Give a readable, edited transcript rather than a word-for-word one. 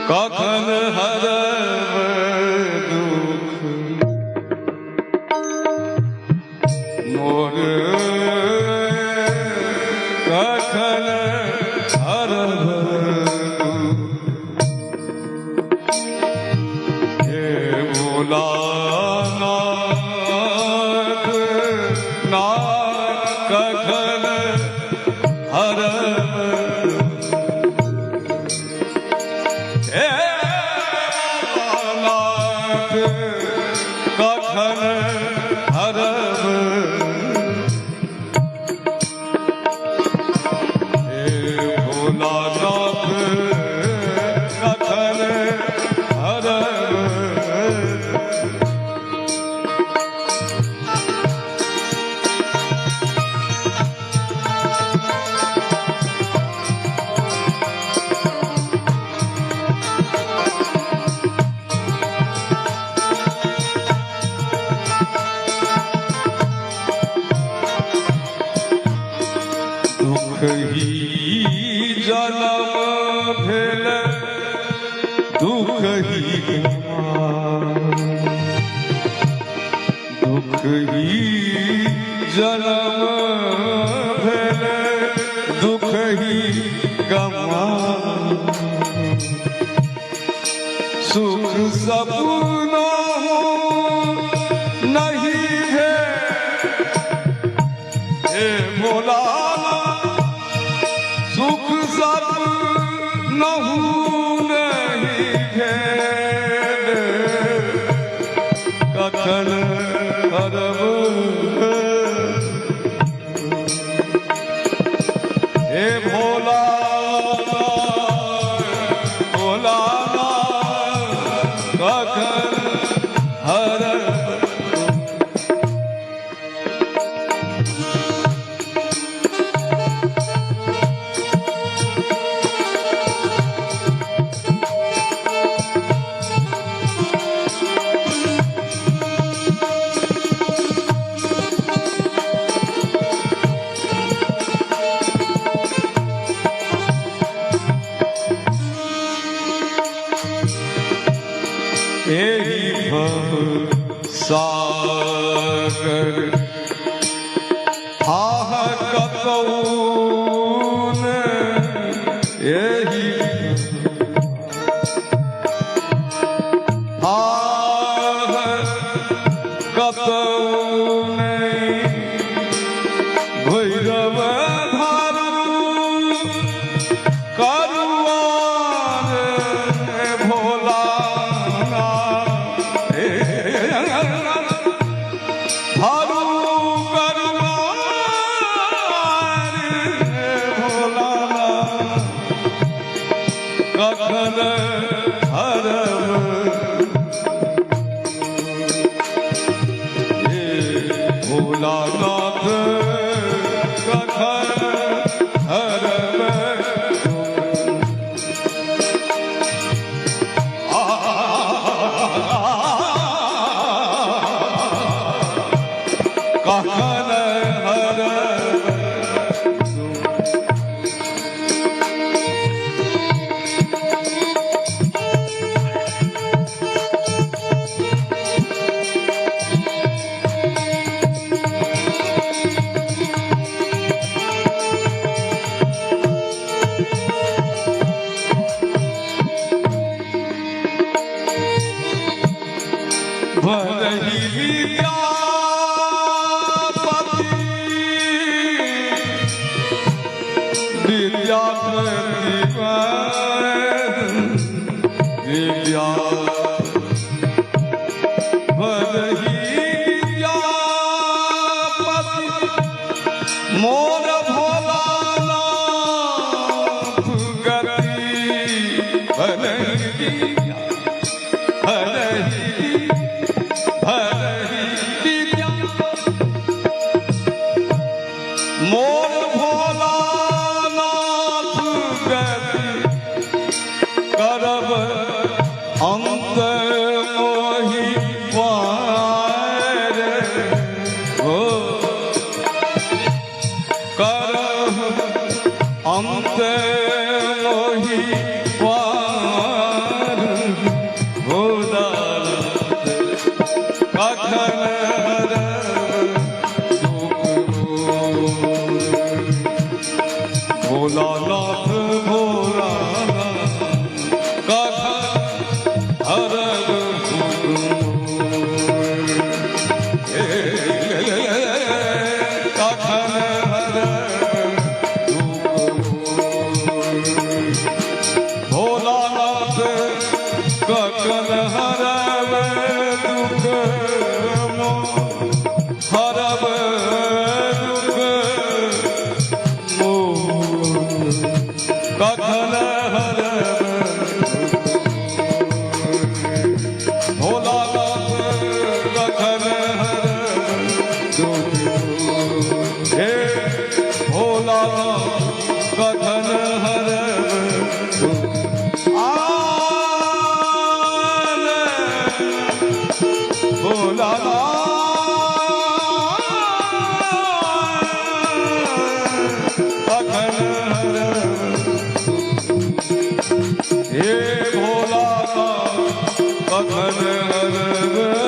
कखन हरब दुख मोर कखन हरब हे भोलानाथ नाथ कखन हरब हे भोलानाथ कखन हरब हे भोलानाथ कखन हरब दुख ही जन्म भेल दुख ही दुख ही जन्म भेल दुख ही गमा सुख सपना नहीं है हे भोला सुख सब नहु नहीं भेल कखन हरब हे भोला भोलानाथ कखन हरब एहि भव सागर आह कतौ ने एहि आह कतौ नहीं भैरव धारू करुआन भोला हारू करुआन भोलानाथ कखन हरब हे भोलानाथ कखन हरब कखन हरब भरही विद्यापति विद्या विद्या भरही विद्यापति मोर भोलानाथ गति भरही मोर भोलानाथ गति करब अंत मोहि पार हो करब अंत मोहि वार भोलानाथ कथन भोलानाथ भोलानाथ कथन हरग कथन भोलानाथ कथन हरव दुख हरव दुख कथन हरव भोलानाथ कथन हरव दुख हे भोलानाथ कथन हरव दुख हे भोलानाथ कथन हरव